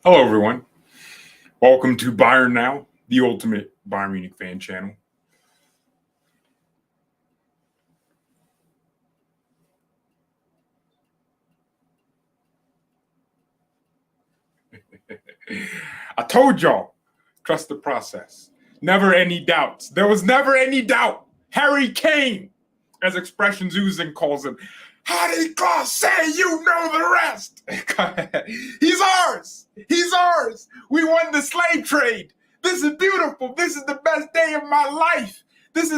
Hello, everyone. Welcome to BayernNow, the ultimate Bayern Munich fan channel. I told y'all, trust the process. Never any doubts. There was never any doubt. Harry Kane, as Expressions Oozing calls him. How did God say you know the rest? He's ours. He's ours. We won the slave trade. This is beautiful. This is the best day of my life. This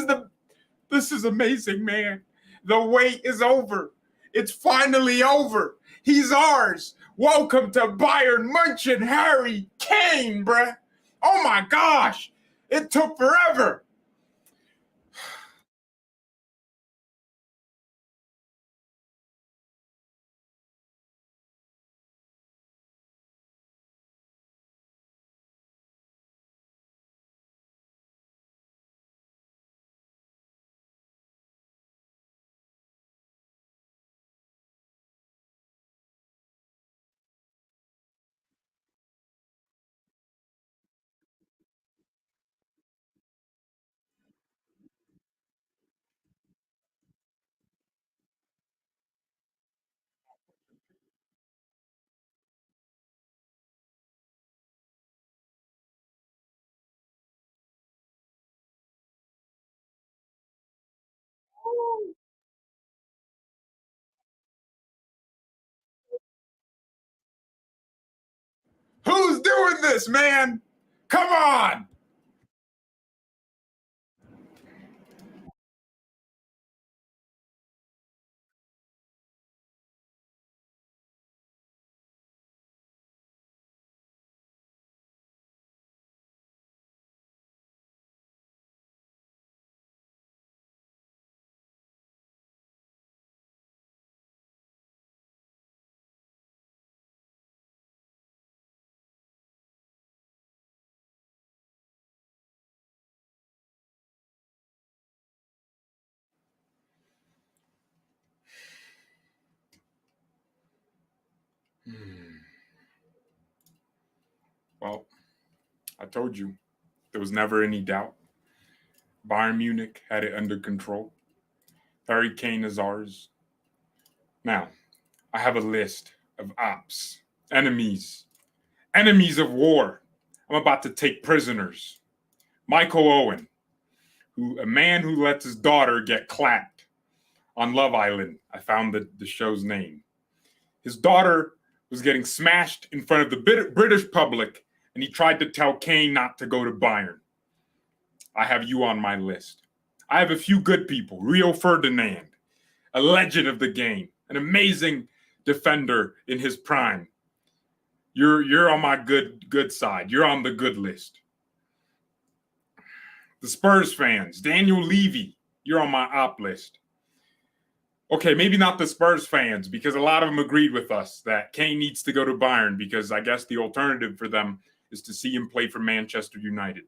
is amazing, man. The wait is over. It's finally over. He's ours. Welcome to Bayern Munich, Harry Kane, bruh. Oh my gosh. It took forever. Who's doing this, man? Come on. Well, I told you, there was never any doubt. Bayern Munich had it under control. Harry Kane is ours. Now, I have a list of ops, enemies of war. I'm about to take prisoners. Michael Owen, a man who lets his daughter get clapped on Love Island. I found the show's name. His daughter was getting smashed in front of the British public, and he tried to tell Kane not to go to Bayern. I have you on my list. I have a few good people. Rio Ferdinand, a legend of the game, an amazing defender in his prime. You're on my good side. You're on the good list. The Spurs fans, Daniel Levy, you're on my op list. Okay, maybe not the Spurs fans, because a lot of them agreed with us that Kane needs to go to Bayern, because I guess the alternative for them is to see him play for Manchester United.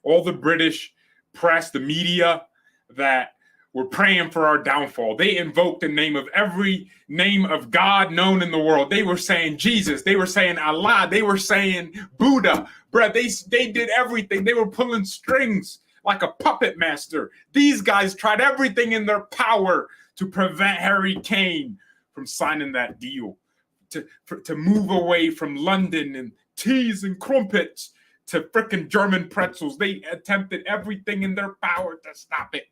All the British press, the media that were praying for our downfall, they invoked the name of every name of God known in the world. They were saying Jesus, they were saying Allah, they were saying Buddha. Bruh, they did everything. They were pulling strings like a puppet master. These guys tried everything in their power to prevent Harry Kane from signing that deal, to move away from London and teas and crumpets to frickin' German pretzels. They attempted everything in their power to stop it.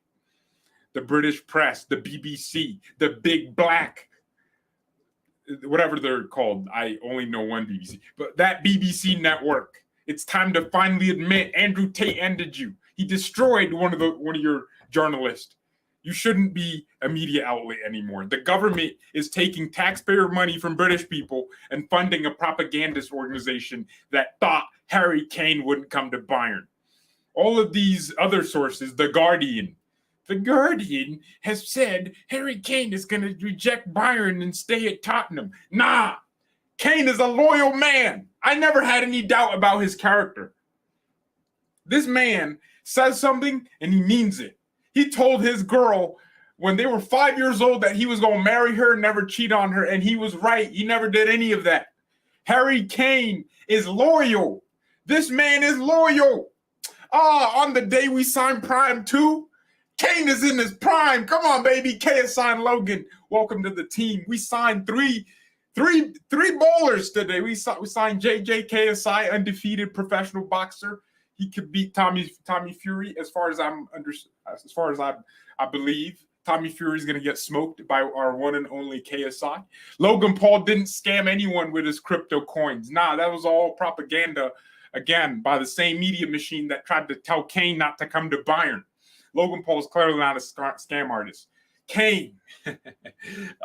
The British press, the BBC, the big black, whatever they're called. I only know one BBC, but that BBC network. It's time to finally admit Andrew Tate ended you. He destroyed one of your journalists. You shouldn't be a media outlet anymore. The government is taking taxpayer money from British people and funding a propagandist organization that thought Harry Kane wouldn't come to Bayern. All of these other sources, The Guardian has said Harry Kane is going to reject Bayern and stay at Tottenham. Nah, Kane is a loyal man. I never had any doubt about his character. This man says something and he means it. He told his girl when they were 5 years old that he was going to marry her, never cheat on her, and he was right. He never did any of that. Harry Kane is loyal. This man is loyal. On the day we signed Prime 2, Kane is in his prime. Come on, baby. K has signed Logan. Welcome to the team. We signed three bowlers today. We signed JJ KSI, undefeated professional boxer. He could beat Tommy Fury as far as I believe. Tommy Fury is going to get smoked by our one and only KSI. Logan Paul didn't scam anyone with his crypto coins. Nah, that was all propaganda, again, by the same media machine that tried to tell Kane not to come to Bayern. Logan Paul is clearly not a scam artist. Kane,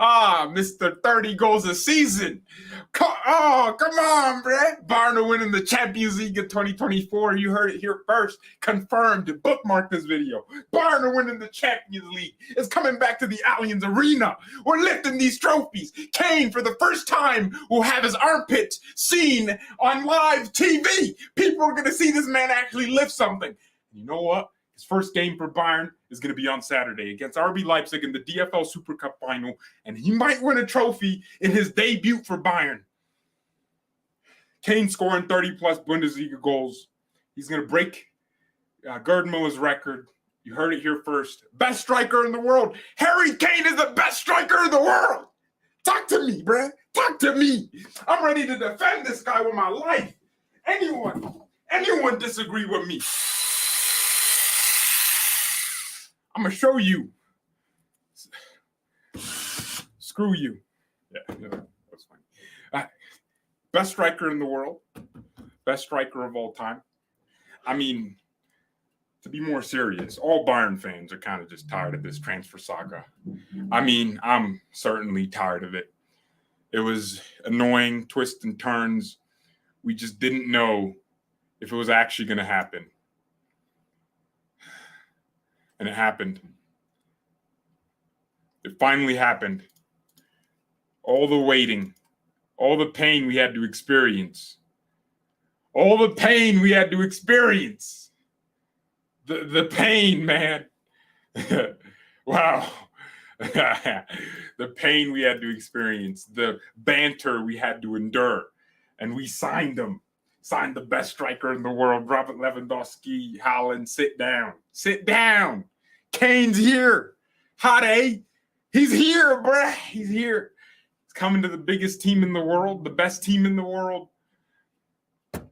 Mr. 30 goals a season. Come on, bruh. Bayern are winning the Champions League in 2024. You heard it here first. Confirmed. Bookmark this video. Bayern are winning the Champions League. It's coming back to the Allianz Arena. We're lifting these trophies. Kane, for the first time, will have his armpits seen on live TV. People are going to see this man actually lift something. You know what? His first game for Bayern is going to be on Saturday against RB Leipzig in the DFL Super Cup final, and he might win a trophy in his debut for Bayern. Kane scoring 30-plus Bundesliga goals. He's going to break Gerd Muller's record. You heard it here first. Best striker in the world. Harry Kane is the best striker in the world. Talk to me, bruh. Talk to me. I'm ready to defend this guy with my life. Anyone disagree with me? I'm going to show you. Screw you. Yeah, that's fine. Best striker in the world. Best striker of all time. I mean, to be more serious, all Bayern fans are kind of just tired of this transfer saga. I mean, I'm certainly tired of it. It was annoying, twists and turns. We just didn't know if it was actually going to happen. And it happened. It finally happened. All the waiting, all the pain we had to experience. All the pain we had to experience. The pain, man. Wow. The pain we had to experience. The banter we had to endure. And we signed him. Signed the best striker in the world, Robert Lewandowski. Haaland, sit down. Sit down. Kane's here. Hot, eh? He's here, bruh. He's here. He's coming to the biggest team in the world, the best team in the world. And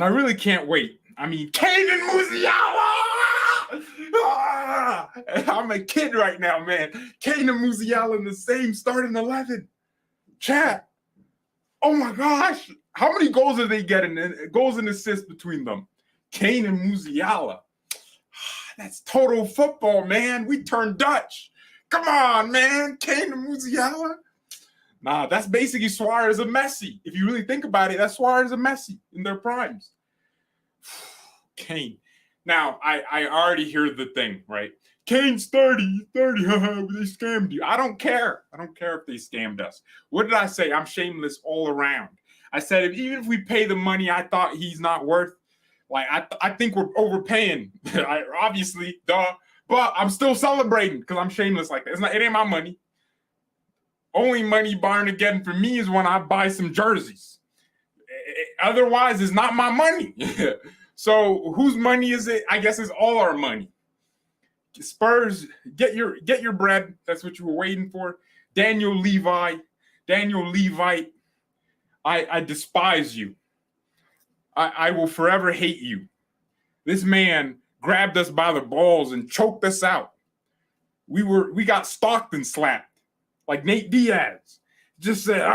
I really can't wait. I mean, Kane and Musiala! I'm a kid right now, man. Kane and Musiala in the same starting 11. Chat. Oh my gosh. How many goals are they getting? Goals and assists between them. Kane and Musiala. That's total football, man. We turned Dutch. Come on, man. Kane and Musiala. Nah, that's basically Suarez and Messi. If you really think about it, that's Suarez and Messi in their primes. Kane. Now, I already hear the thing, right? Kane's 30, they scammed you. I don't care. I don't care if they scammed us. What did I say? I'm shameless all around. I said, even if we pay the money I thought he's not worth, like, I think we're overpaying. Obviously, duh. But I'm still celebrating because I'm shameless like that. It ain't my money. Only money Bayern are getting from me is when I buy some jerseys. Otherwise, it's not my money. So whose money is it? I guess it's all our money. Spurs, get your bread. That's what you were waiting for. Daniel Levite, I despise you. I will forever hate you. This man grabbed us by the balls and choked us out. We got stalked and slapped like Nate Diaz. Just said,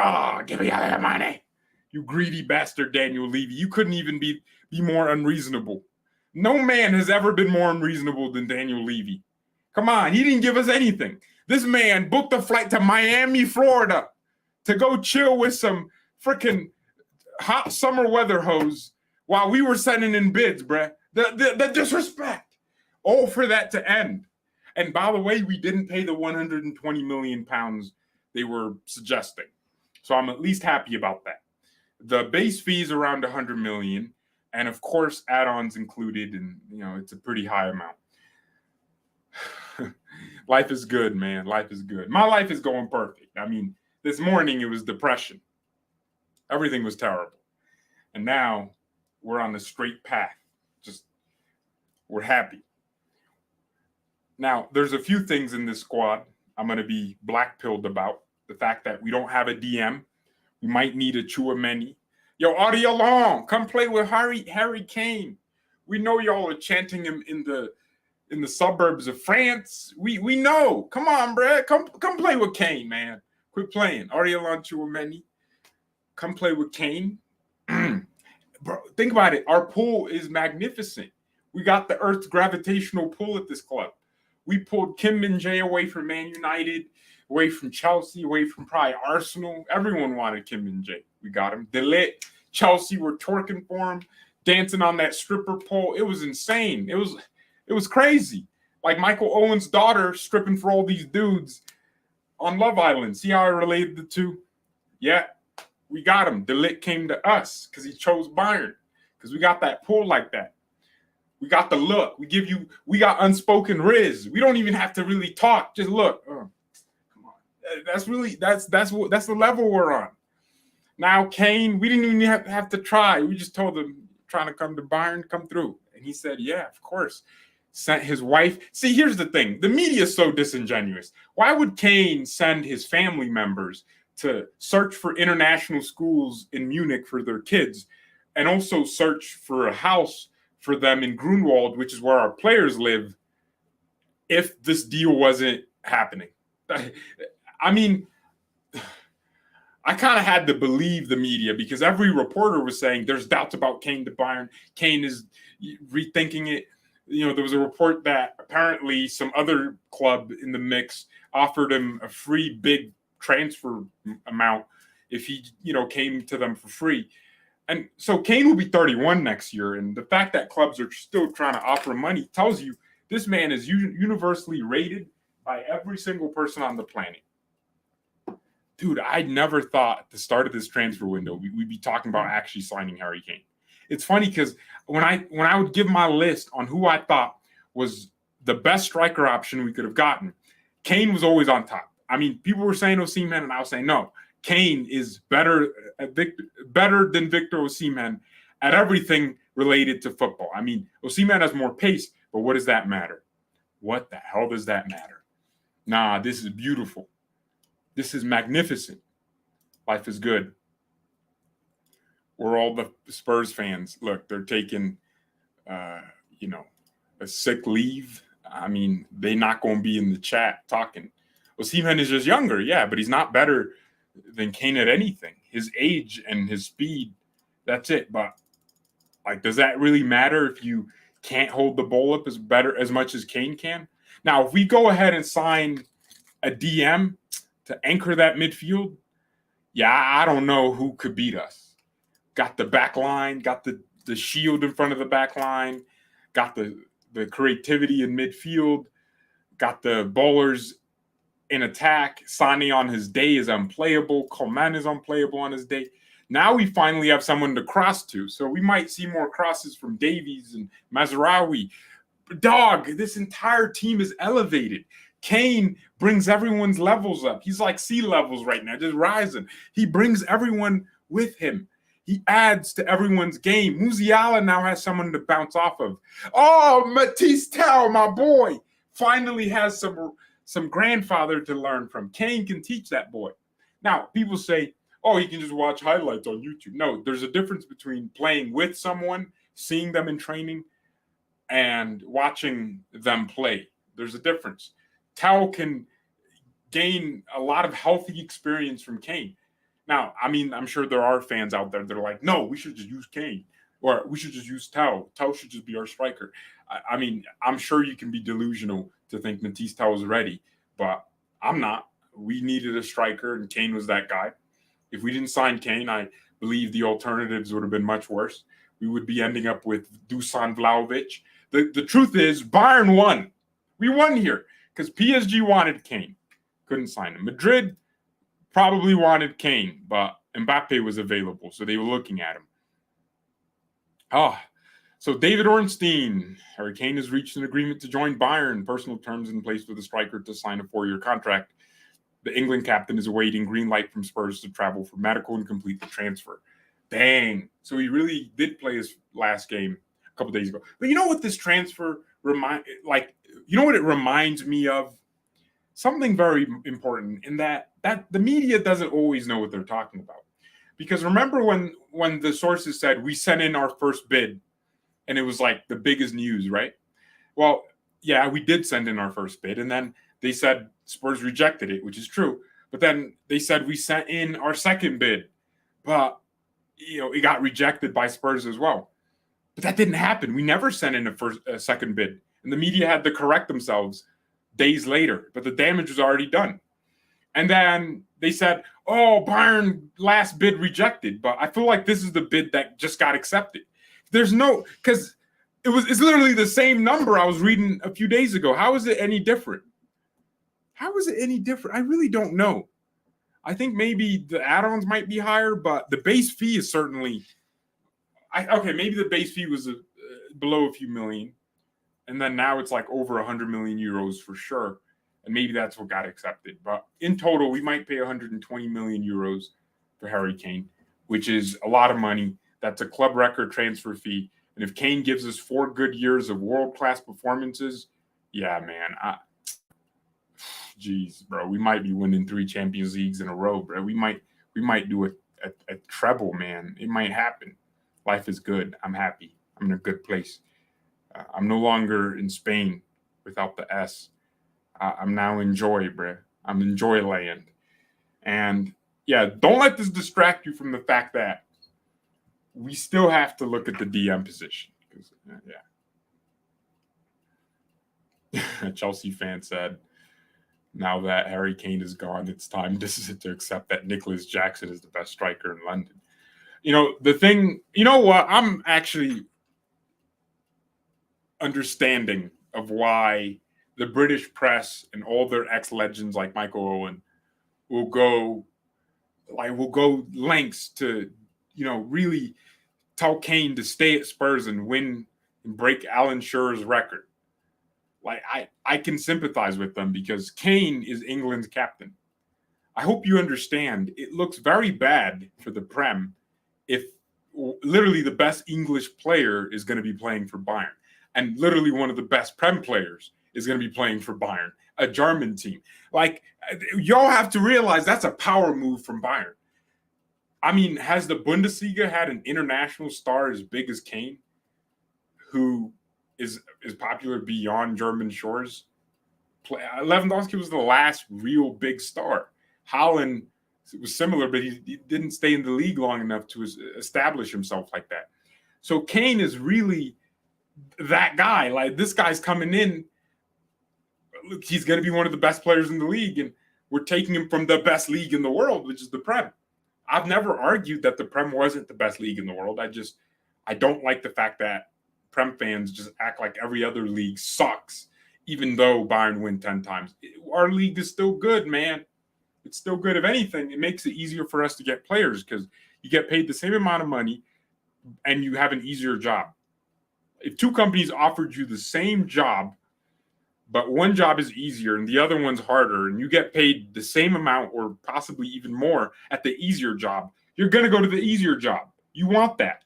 give me all that money. You greedy bastard, Daniel Levy. You couldn't even be more unreasonable. No man has ever been more unreasonable than Daniel Levy. Come on, he didn't give us anything. This man booked a flight to Miami, Florida to go chill with some freaking hot summer weather hose while we were sending in bids, bruh. The disrespect. All for that to end. And by the way, we didn't pay the 120 million pounds they were suggesting. So I'm at least happy about that. The base fee is around 100 million. And of course, add-ons included, and it's a pretty high amount. Life is good, man. Life is good. My life is going perfect. I mean, this morning it was depression. Everything was terrible. And now we're on the straight path. Just, we're happy. Now, there's a few things in this squad I'm going to be black-pilled about. The fact that we don't have a DM. We might need a Chouameni. Yo, Audio Long, come play with Harry Kane. We know y'all are chanting him in the suburbs of France. We know. Come on, bruh. Come play with Kane, man. Quit playing. Audio Long, Chouameni. Come play with Kane. Bro, think about it. Our pool is magnificent. We got the Earth's gravitational pull at this club. We pulled Kim Min-jae away from Man United, away from Chelsea, away from probably Arsenal. Everyone wanted Kim Min-jae. We got him. Delit, Chelsea were twerking for him, dancing on that stripper pole. It was insane. It was crazy. Like Michael Owen's daughter stripping for all these dudes on Love Island. See how I related the two? Yeah, we got him. Delit came to us because he chose Bayern, because we got that pull like that. We got the look. We got unspoken riz. We don't even have to really talk. Just look. Come on. That's the level we're on. Now, Kane, we didn't even have to try. We just told him, trying to come to Bayern, come through. And he said, yeah, of course. Sent his wife. See, here's the thing. The media is so disingenuous. Why would Kane send his family members to search for international schools in Munich for their kids and also search for a house for them in Grunwald, which is where our players live, if this deal wasn't happening? I mean, I kind of had to believe the media because every reporter was saying there's doubts about Kane to Bayern. Kane is rethinking it. You know, there was a report that apparently some other club in the mix offered him a free big transfer amount if he, came to them for free. And so Kane will be 31 next year. And the fact that clubs are still trying to offer money tells you this man is universally rated by every single person on the planet. Dude, I never thought at the start of this transfer window we'd be talking about actually signing Harry Kane. It's funny because when I would give my list on who I thought was the best striker option we could have gotten, Kane was always on top. I mean, people were saying Osimhen, and I was saying, no, Kane is better than Victor Osimhen at everything related to football. I mean, Osimhen has more pace, but what does that matter? What the hell does that matter? Nah, this is beautiful. This is magnificent. Life is good. We're all the Spurs fans. Look, they're taking, a sick leave. I mean, they're not going to be in the chat talking. Osimhen is just younger, yeah, but he's not better than Kane at anything. His age and his speed, that's it. But, does that really matter if you can't hold the ball up as much as Kane can? Now, if we go ahead and sign a DM to anchor that midfield, yeah, I don't know who could beat us. Got the back line, got the shield in front of the back line, got the creativity in midfield, got the ballers in attack. Sane on his day is unplayable. Coman is unplayable on his day. Now we finally have someone to cross to. So we might see more crosses from Davies and Mazraoui. Dog, this entire team is elevated. Kane brings everyone's levels up. He's like sea levels right now, just rising. He brings everyone with him. He adds to everyone's game. Musiala now has someone to bounce off of. Oh, Matisse Tell, my boy, finally has some grandfather to learn from. Kane can teach that boy. Now, people say, oh, he can just watch highlights on YouTube. No, there's a difference between playing with someone, seeing them in training, and watching them play. There's a difference. Tao can gain a lot of healthy experience from Kane. Now, I mean, I'm sure there are fans out there that are like, no, we should just use Kane, or we should just use Tao. Tao should just be our striker. I mean, I'm sure you can be delusional to think Matisse Tao is ready, but I'm not. We needed a striker, and Kane was that guy. If we didn't sign Kane, I believe the alternatives would have been much worse. We would be ending up with Dusan Vlahovic. The truth is, Bayern won. We won here because PSG wanted Kane. Couldn't sign him. Madrid probably wanted Kane, but Mbappe was available, so they were looking at him. So David Ornstein, Harry Kane has reached an agreement to join Bayern. Personal terms in place for the striker to sign a 4-year contract. The England captain is awaiting green light from Spurs to travel for medical and complete the transfer. Dang. So he really did play his last game a couple days ago. But you know what this transfer what it reminds me of? Something very important in that the media doesn't always know what they're talking about. Because remember when the sources said we sent in our first bid and it was like the biggest news, right? Well, yeah, we did send in our first bid, and then they said Spurs rejected it, which is true. But then they said we sent in our second bid, but it got rejected by Spurs as well. But that didn't happen. We never sent in a second bid, and the media had to correct themselves days later. But the damage was already done. And then they said, "Oh, Bayern last bid rejected." But I feel like this is the bid that just got accepted. Because it's literally the same number I was reading a few days ago. How is it any different? How is it any different? I really don't know. I think maybe the add-ons might be higher, but the base fee is certainly maybe the base fee was below a few million, and then now it's like over 100 million euros for sure, and maybe that's what got accepted. But in total, we might pay 120 million euros for Harry Kane, which is a lot of money. That's a club record transfer fee. And if Kane gives us 4 good years of world-class performances, yeah, man. Geez, bro, we might be winning 3 Champions Leagues in a row, bro. We might do a treble, man. It might happen. Life is good. I'm happy. I'm in a good place. I'm no longer in Spain without the S. I'm now in joy, bro. I'm in joy land. And, yeah, don't let this distract you from the fact that we still have to look at the DM position. A Chelsea fan said, now that Harry Kane is gone, it's time to accept that Nicholas Jackson is the best striker in London. I'm actually understanding of why the British press and all their ex-legends like Michael Owen will go lengths to, really tell Kane to stay at Spurs and win and break Alan Shearer's record. I can sympathize with them because Kane is England's captain. I hope you understand it looks very bad for the Prem if literally the best English player is going to be playing for Bayern, and literally one of the best Prem players is going to be playing for Bayern, a German team. Y'all have to realize that's a power move from Bayern. I mean, has the Bundesliga had an international star as big as Kane, who is popular beyond German shores? Lewandowski was the last real big star. Haaland was similar, but he didn't stay in the league long enough to establish himself like that. So Kane is really that guy. Like, this guy's coming in. Look, he's going to be one of the best players in the league, and we're taking him from the best league in the world, which is the Prem. I've never argued that the Prem wasn't the best league in the world. I don't like the fact that Prem fans just act like every other league sucks, even though Bayern win 10 times. Our league is still good, man. It's still good. If anything, it makes it easier for us to get players because you get paid the same amount of money and you have an easier job. If 2 companies offered you the same job, but one job is easier and the other one's harder, and you get paid the same amount or possibly even more at the easier job, you're going to go to the easier job. You want that.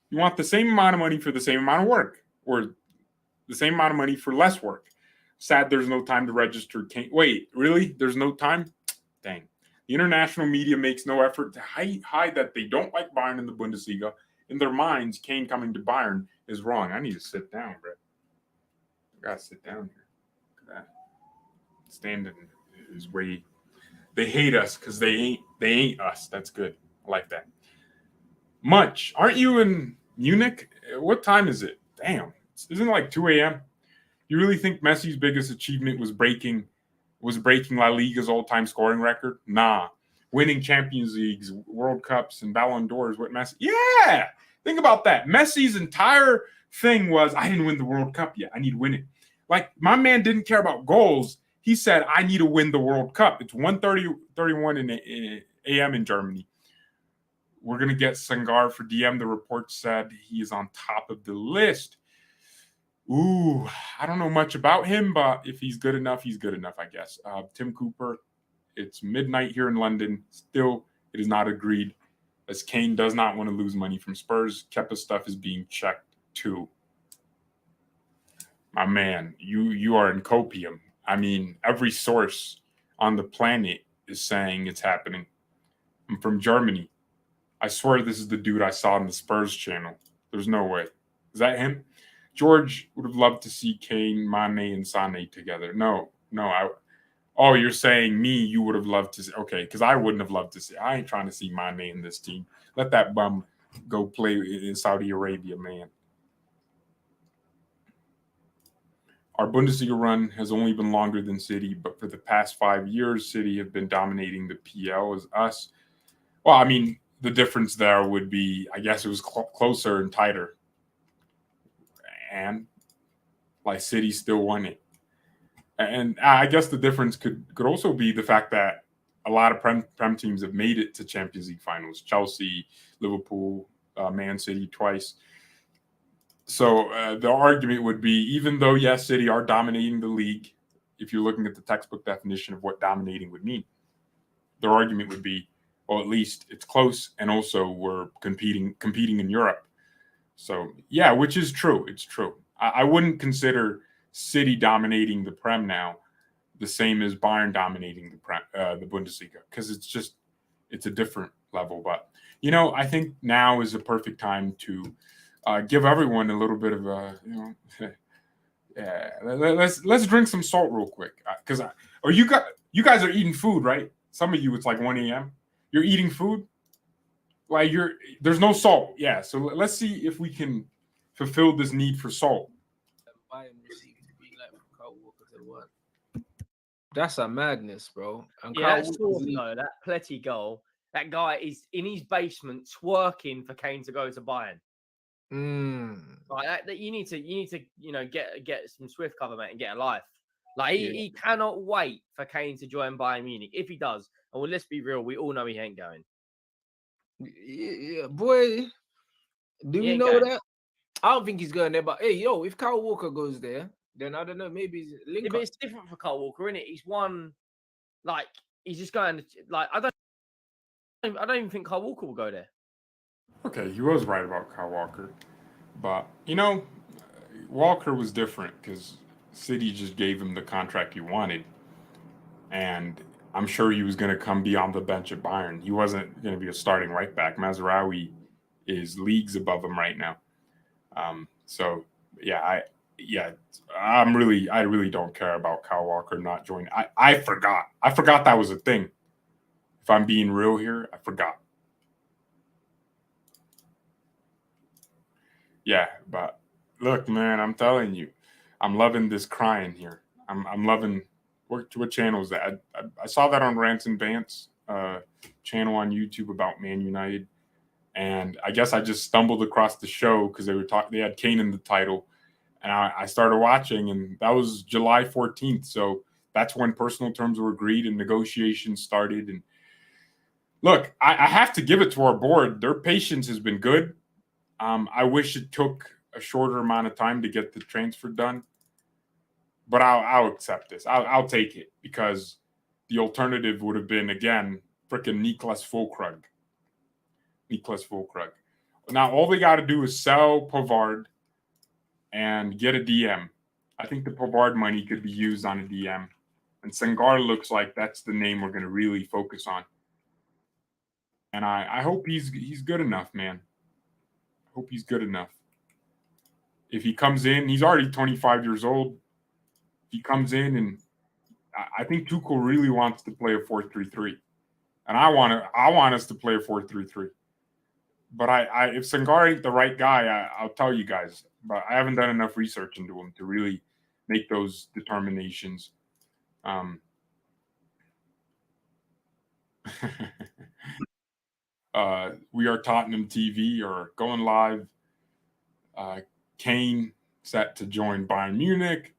You want the same amount of money for the same amount of work, or the same amount of money for less work. Sad there's no time to register Kane. Wait, really? There's no time? Dang. The international media makes no effort to hide that they don't like Bayern in the Bundesliga. In their minds, Kane coming to Bayern is wrong. I need to sit down, bro. I gotta sit down here. Look at that. Standing is way. They hate us because they ain't us. That's good. I like that. Much. Aren't you in Munich? What time is it? Damn. Isn't it like 2 a.m.? You really think Messi's biggest achievement was breaking La Liga's all-time scoring record? Nah. Winning Champions Leagues, World Cups, and Ballon d'Ors with Messi. Yeah! Think about that. Messi's entire thing was, I didn't win the World Cup yet. I need to win it. Like, my man didn't care about goals. He said, I need to win the World Cup. It's 1:31 in a.m. in Germany. we're going to get Sangar for DM. The report said he is on top of the list. Ooh, I don't know much about him, but if he's good enough, he's good enough, I guess. Tim Cooper, it's midnight here in London. Still, it is not agreed, as Kane does not want to lose money from Spurs. Kepa stuff is being checked too. My man, you are in copium. I mean, every source on the planet is saying it's happening. I'm from Germany. I swear this is the dude I saw on the Spurs channel. There's no way. Is that him? George would have loved to see Kane, Mane, and Sane together. No. Oh, you're saying me, you would have loved to see. Okay, because I wouldn't have loved to see. I ain't trying to see Mane in this team. Let that bum go play in Saudi Arabia, man. Our Bundesliga run has only been longer than City, but for the past 5 years, City have been dominating the PL as us. Well, I mean, the difference there would be, I guess it was closer and tighter. And like City still won it. And I guess the difference could also be the fact that a lot of Prem teams have made it to Champions League finals. Chelsea, Liverpool, Man City twice. So the argument would be, even though, yes, City are dominating the league, if you're looking at the textbook definition of what dominating would mean, their argument would be, well, at least it's close, and also we're competing in Europe. So, yeah, which is true. It's true. I wouldn't consider City dominating the Prem now the same as Bayern dominating the Bundesliga, because it's a different level. But, I think now is the perfect time to give everyone a little bit of a, yeah, let's drink some salt real quick. Because you guys are eating food, right? Some of you, it's like 1 a.m. You're eating food. Like there's no salt. Yeah. So let's see if we can fulfill this need for salt. That's a madness, bro. And yeah, that's no, that Pletty goal. That guy is in his basement twerking for Kane to go to Bayern. Like that, you need to, get some Swift cover, mate, and get a life. Like he cannot wait for Kane to join Bayern Munich. If he does, and well, let's be real, we all know he ain't going. Yeah, boy. Do we know that? I don't think he's going there. But hey, if Kyle Walker goes there, then I don't know. Maybe but it's different for Kyle Walker, isn't it? He's one, like he's just going. Like I don't even think Kyle Walker will go there. Okay, he was right about Kyle Walker, but Walker was different because City just gave him the contract he wanted, and I'm sure he was going to come be on the bench at Bayern. He wasn't going to be a starting right back. Mazraoui is leagues above him right now. So I really don't care about Kyle Walker not joining. I forgot that was a thing. If I'm being real here, I forgot. Yeah, but look, man, I'm telling you, I'm loving this crying here. I'm loving what channel is that? I saw that on Rants and Bants channel on YouTube about Man United, and I guess I just stumbled across the show because they had Kane in the title, and I started watching, and that was July 14th. So that's when personal terms were agreed and negotiations started. And look, I have to give it to our board. Their patience has been good. I wish it took a shorter amount of time to get the transfer done, but I'll accept this. I'll take it, because the alternative would have been, again, freaking Niklas Füllkrug. Now all they got to do is sell Pavard and get a DM. I think the Pavard money could be used on a DM, and Sangar looks like that's the name we're going to really focus on. And I hope he's good enough, man. I hope he's good enough. If he comes in, he's already 25 years old. He comes in, and I think Tuchel really wants to play a 4-3-3, and I want us to play a 4-3-3. But if Sangar ain't the right guy, I'll tell you guys. But I haven't done enough research into him to really make those determinations. We are Tottenham TV or going live. Kane set to join Bayern Munich,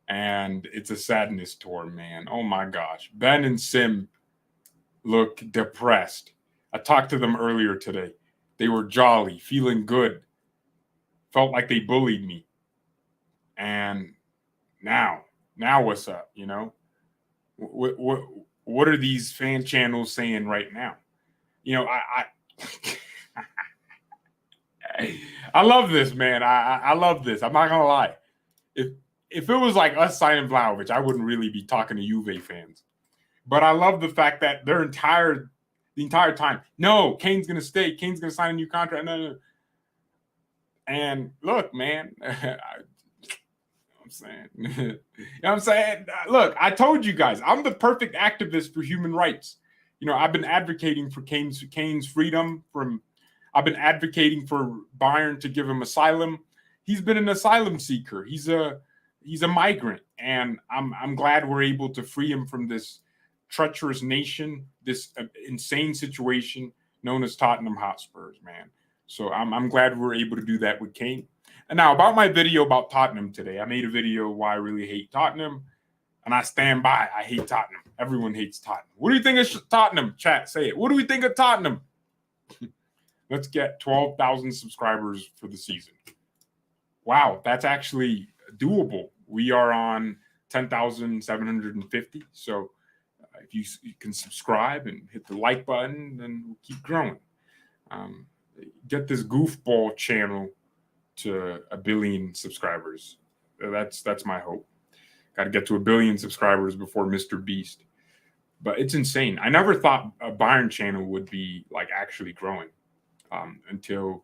and it's a sadness tour, man. Oh my gosh. Ben and Sim look depressed. I talked to them earlier today. They were jolly, feeling good. Felt like they bullied me. And now what's up, you know? What are these fan channels saying right now? You know, I love this, man. I love this. I'm not gonna lie. If it was like us signing Vlahovic, I wouldn't really be talking to Juve fans. But I love the fact that the entire time, no, Kane's gonna stay. Kane's gonna sign a new contract. No. And look, man, I'm saying, you know what I'm saying? Look, I told you guys, I'm the perfect activist for human rights. You know, I've been advocating for Kane's freedom from. I've been advocating for Bayern to give him asylum. He's been an asylum seeker. He's a migrant, and I'm glad we're able to free him from this treacherous nation, this insane situation known as Tottenham Hotspurs, man. So I'm glad we're able to do that with Kane. And now about my video about Tottenham today, I made a video why I really hate Tottenham, and I stand by. I hate Tottenham. Everyone hates Tottenham. What do you think of Tottenham? Chat, say it. What do we think of Tottenham? Let's get 12,000 subscribers for the season. Wow, that's actually doable. We are on 10,750. So if you can subscribe and hit the like button, then we'll keep growing. Get this goofball channel to 1 billion subscribers. That's my hope. Got to get to 1 billion subscribers before Mr. Beast. But it's insane. I never thought a Bayern channel would be like actually growing until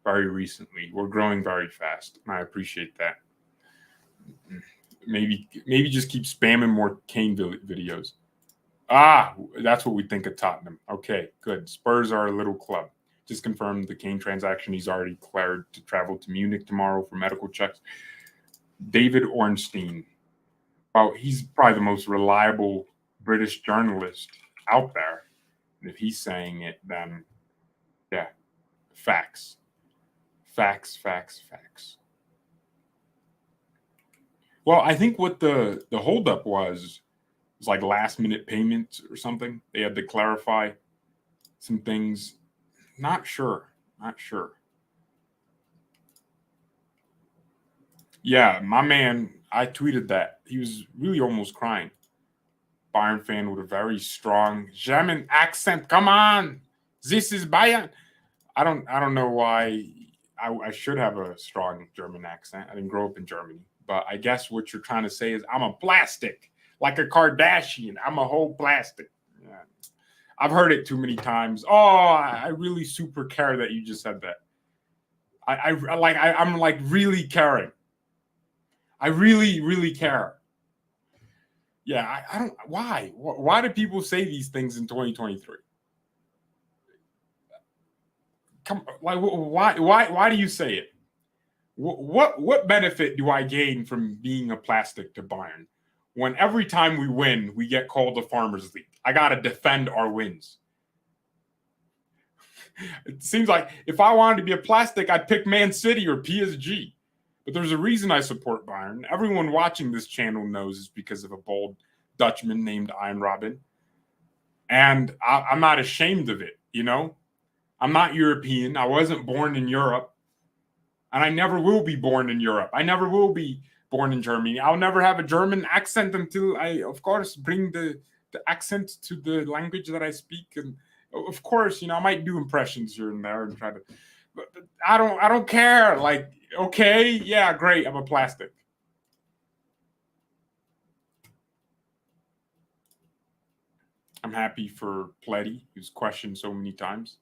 very recently. We're growing very fast, and I appreciate that. Maybe just keep spamming more Kane videos. That's what we think of Tottenham. Okay, good. Spurs are a little club. Just confirmed the Kane transaction. He's already cleared to travel to Munich tomorrow for medical checks. David Ornstein. Well, he's probably the most reliable British journalist out there. And if he's saying it, then yeah, facts. Facts. Well, I think what the holdup was like last minute payments or something. They had to clarify some things. Not sure. Yeah, my man, I tweeted that. He was really almost crying. Bayern fan with a very strong German accent. Come on. This is Bayern. I don't know why I should have a strong German accent. I didn't grow up in Germany. But I guess what you're trying to say is I'm a plastic, like a Kardashian. I'm a whole plastic. Yeah. I've heard it too many times. Oh, I really super care that you just said that. I'm like really caring. I really care. Yeah, I don't. Why do people say these things in 2023? Why do you say it? What benefit do I gain from being a plastic to Bayern when every time we win, we get called the Farmers League? I got to defend our wins. It seems like if I wanted to be a plastic, I'd pick Man City or PSG. But there's a reason I support Bayern. Everyone watching this channel knows it's because of a bold Dutchman named Iron Robin. And I'm not ashamed of it, you know? I'm not European. I wasn't born in Europe. And I never will be born in Europe. I never will be born in Germany. I'll never have a German accent until I, of course, bring the accent to the language that I speak. And of course, you know, I might do impressions here and there and try to, but I don't care. Like, okay, yeah, great. I'm a plastic. I'm happy for Pletty, who's questioned so many times.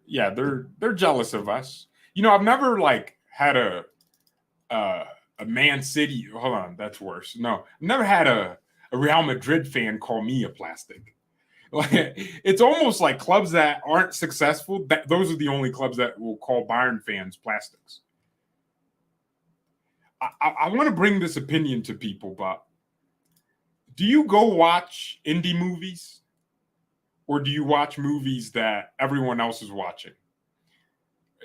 Yeah, they're jealous of us. You know, I've never like had a Man City. Hold on, that's worse. No, I've never had a Real Madrid fan call me a plastic. Like, it's almost like clubs that aren't successful. Those are the only clubs that will call Bayern fans plastics. I want to bring this opinion to people, but do you go watch indie movies, or do you watch movies that everyone else is watching?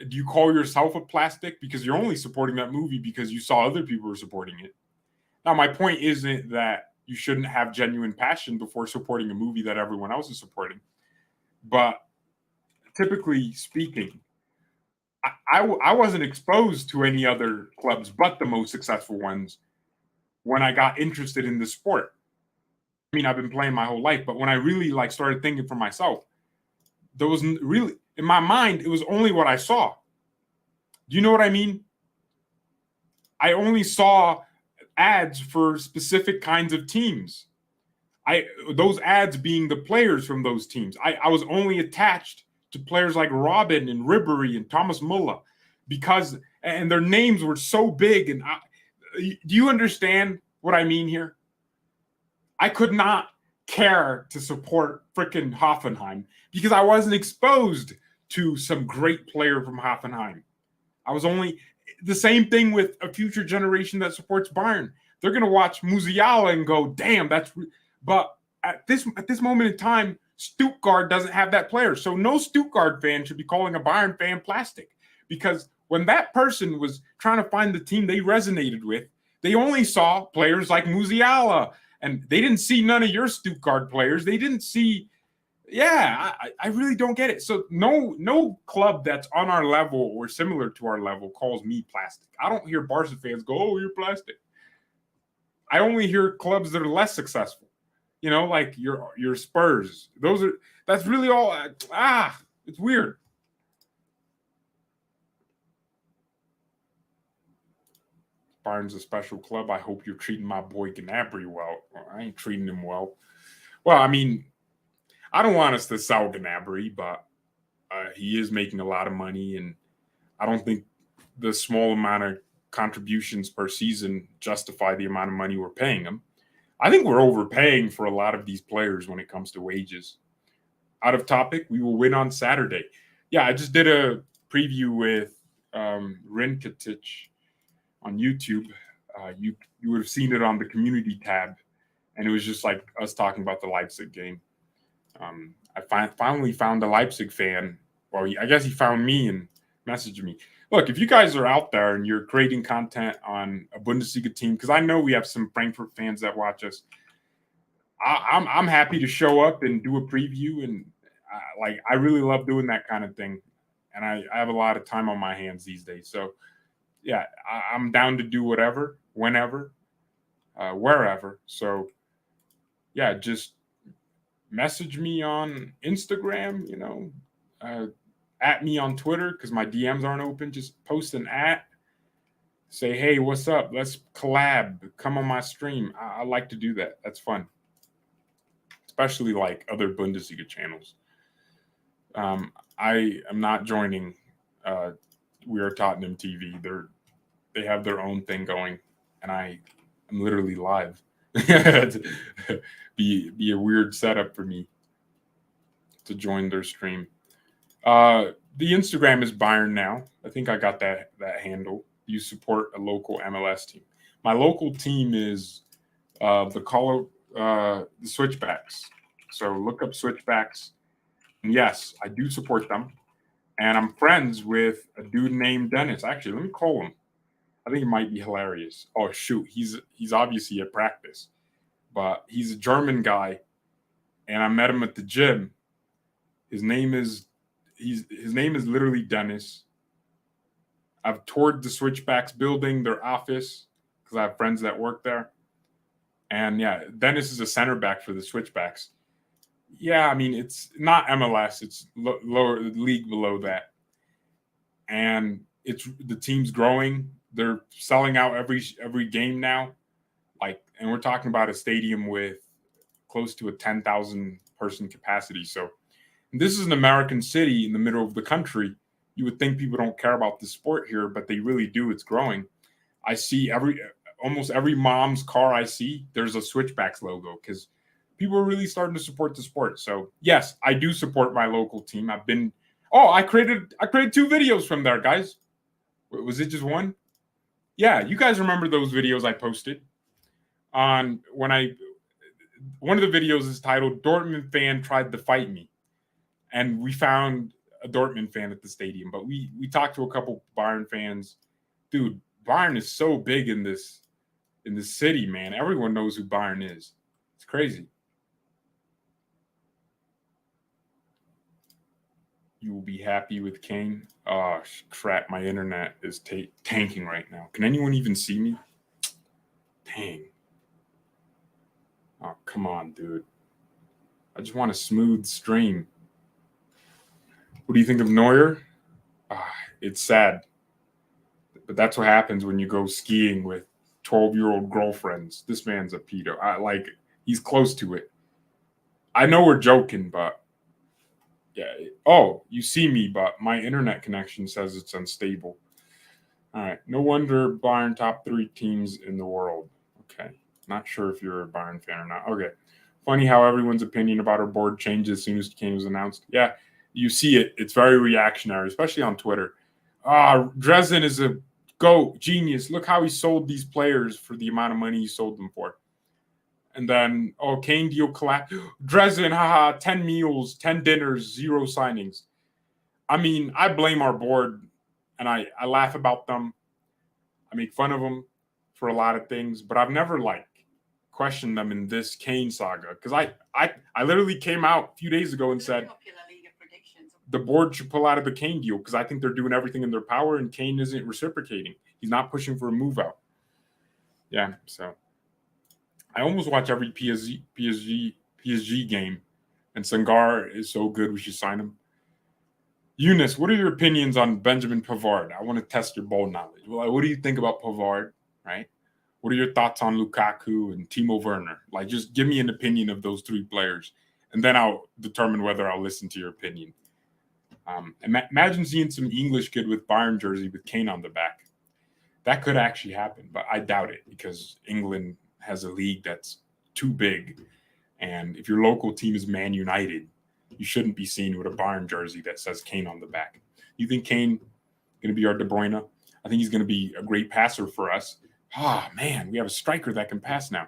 Do you call yourself a plastic because you're only supporting that movie because you saw other people were supporting it? Now, my point isn't that you shouldn't have genuine passion before supporting a movie that everyone else is supporting. But typically speaking, I wasn't exposed to any other clubs but the most successful ones when I got interested in the sport. I mean, I've been playing my whole life, but when I really like started thinking for myself, there was really, in my mind, it was only what I saw. Do you know what I mean? I only saw ads for specific kinds of teams. Those ads being the players from those teams. I was only attached to players like Robin and Ribery and Thomas Muller because, and their names were so big. And do you understand what I mean here? I could not care to support frickin' Hoffenheim because I wasn't exposed to some great player from Hoffenheim. I was only the same thing with a future generation that supports Bayern. They're going to watch Musiala and go, damn, but at this moment in time, Stuttgart doesn't have that player. So no Stuttgart fan should be calling a Bayern fan plastic, because when that person was trying to find the team they resonated with, they only saw players like Musiala, and they didn't see none of your Stuttgart players. They didn't see, I really don't get it. So no club that's on our level or similar to our level calls me plastic. I don't hear Barca fans go, oh, you're plastic. I only hear clubs that are less successful. You know, like your Spurs. That's really all. It's weird. Bayern's a special club. I hope you're treating my boy Gnabry well. I ain't treating him well. Well, I mean, I don't want us to sell Gnabry, but he is making a lot of money, and I don't think the small amount of contributions per season justify the amount of money we're paying him. I think we're overpaying for a lot of these players when it comes to wages. Out of topic, we will win on Saturday. Yeah, I just did a preview with Rinkatic on YouTube. You would have seen it on the community tab, and it was just like us talking about the Leipzig game. I finally found a Leipzig fan. Well, I guess he found me and messaged me. Look, if you guys are out there and you're creating content on a Bundesliga team, because I know we have some Frankfurt fans that watch us, I'm happy to show up and do a preview. And I really love doing that kind of thing. And I have a lot of time on my hands these days. So, yeah, I'm down to do whatever, whenever, wherever. So, yeah, just message me on Instagram, at me on Twitter, because my DMs aren't open. Just post an @ say, hey, what's up? Let's collab. Come on my stream. I like to do that. That's fun. Especially like other Bundesliga channels. I am not joining We Are Tottenham TV. They have their own thing going, and I'm literally live. be a weird setup for me to join their stream. The Instagram is BayernNow. I think I got that handle. You support a local MLS team. My local team is the Switchbacks. So look up Switchbacks. And yes, I do support them. And I'm friends with a dude named Dennis. Actually, let me call him. I think it might be hilarious. Oh shoot, he's obviously at practice, but he's a German guy, and I met him at the gym. His name is literally Dennis. I've toured the Switchbacks building, their office, because I have friends that work there. And yeah, Dennis is a center back for the Switchbacks. Yeah, I mean, it's not MLS. It's lower league below that. And the team's growing. They're selling out every game now. And we're talking about a stadium with close to a 10,000 person capacity. So this is an American city in the middle of the country. You would think people don't care about the sport here, but they really do. It's growing. I see almost every mom's car I see, there's a Switchbacks logo, because people are really starting to support the sport. So yes, I do support my local team. I created 2 videos from there, guys. Was it just one? Yeah, you guys remember those videos I posted on one of the videos is titled "Dortmund Fan Tried to Fight Me." And we found a Dortmund fan at the stadium, but we talked to a couple Bayern fans. Dude, Bayern is so big in this city, man. Everyone knows who Bayern is. It's crazy. You will be happy with Kane. Oh, crap. My internet is tanking right now. Can anyone even see me? Dang. Oh, come on, dude. I just want a smooth stream. What do you think of Neuer? It's sad. But that's what happens when you go skiing with 12-year-old girlfriends. This man's a pedo. He's close to it. I know we're joking, but yeah. Oh, you see me, but my internet connection says it's unstable. All right. No wonder Bayern top 3 teams in the world. Okay. Not sure if you're a Bayern fan or not. Okay. Funny how everyone's opinion about our board changed as soon as Kane was announced. Yeah, you see it. It's very reactionary, especially on Twitter. Dresden is a GOAT, genius. Look how he sold these players for the amount of money he sold them for. And then, Kane deal collapse. Dresden, 10 meals, 10 dinners, 0 signings. I mean, I blame our board, and I laugh about them. I make fun of them for a lot of things, but I've never, questioned them in this Kane saga. Because I literally came out a few days ago and said the board should pull out of the Kane deal because I think they're doing everything in their power, and Kane isn't reciprocating. He's not pushing for a move out. Yeah, so I almost watch every PSG game, and Sangar is so good we should sign him. Eunice, what are your opinions on Benjamin Pavard? I want to test your ball knowledge. Well, what do you think about Pavard, right? What are your thoughts on Lukaku and Timo Werner? Just give me an opinion of those 3 players, and then I'll determine whether I'll listen to your opinion. Imagine seeing some English kid with Bayern jersey with Kane on the back. That could actually happen, but I doubt it because England has a league that's too big. And if your local team is Man United, you shouldn't be seen with a Bayern jersey that says Kane on the back. You think Kane going to be our De Bruyne? I think he's going to be a great passer for us. Man, we have a striker that can pass now.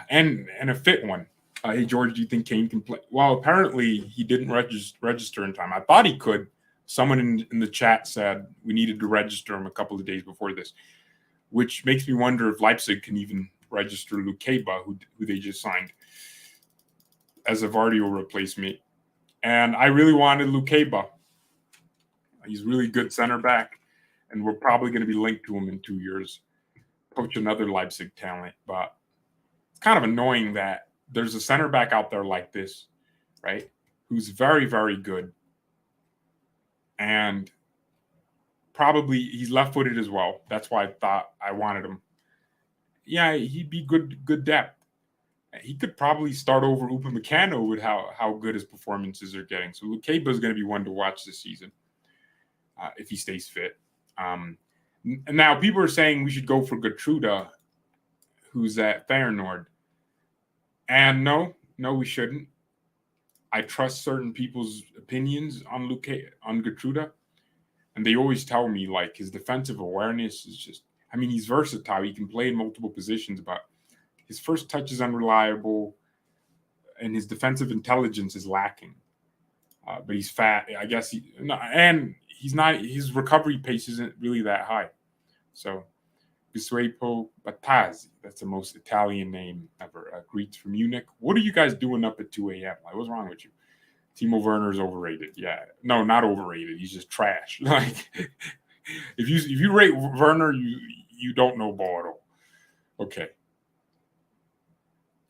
And a fit one. Hey, George, do you think Kane can play? Well, apparently he didn't register in time. I thought he could. Someone in the chat said we needed to register him a couple of days before this, which makes me wonder if Leipzig can even register Lukeba, who they just signed, as a Vardio replacement. And I really wanted Lukeba. He's really good center back, and we're probably going to be linked to him in 2 years. Poach another Leipzig talent, but it's kind of annoying that there's a center back out there like this, right, who's very, very good. And probably he's left-footed as well. That's why I thought I wanted him. Yeah, he'd be good depth. He could probably start over Upamecano with how good his performances are getting. So Lukeba is going to be one to watch this season if he stays fit. Now, people are saying we should go for Gertruda, who's at Feyenoord. And no, we shouldn't. I trust certain people's opinions on Gertruda. And they always tell me, his defensive awareness is just, he's versatile. He can play in multiple positions, but his first touch is unreliable, and his defensive intelligence is lacking. But he's fat, I guess. He's not. His recovery pace isn't really that high. So, Bisuepo Batazzi, that's the most Italian name ever. Greets from Munich. What are you guys doing up at 2 a.m.? What's wrong with you? Timo Werner's overrated. Yeah, no, not overrated. He's just trash. If you rate Werner, you don't know ball at all. Okay.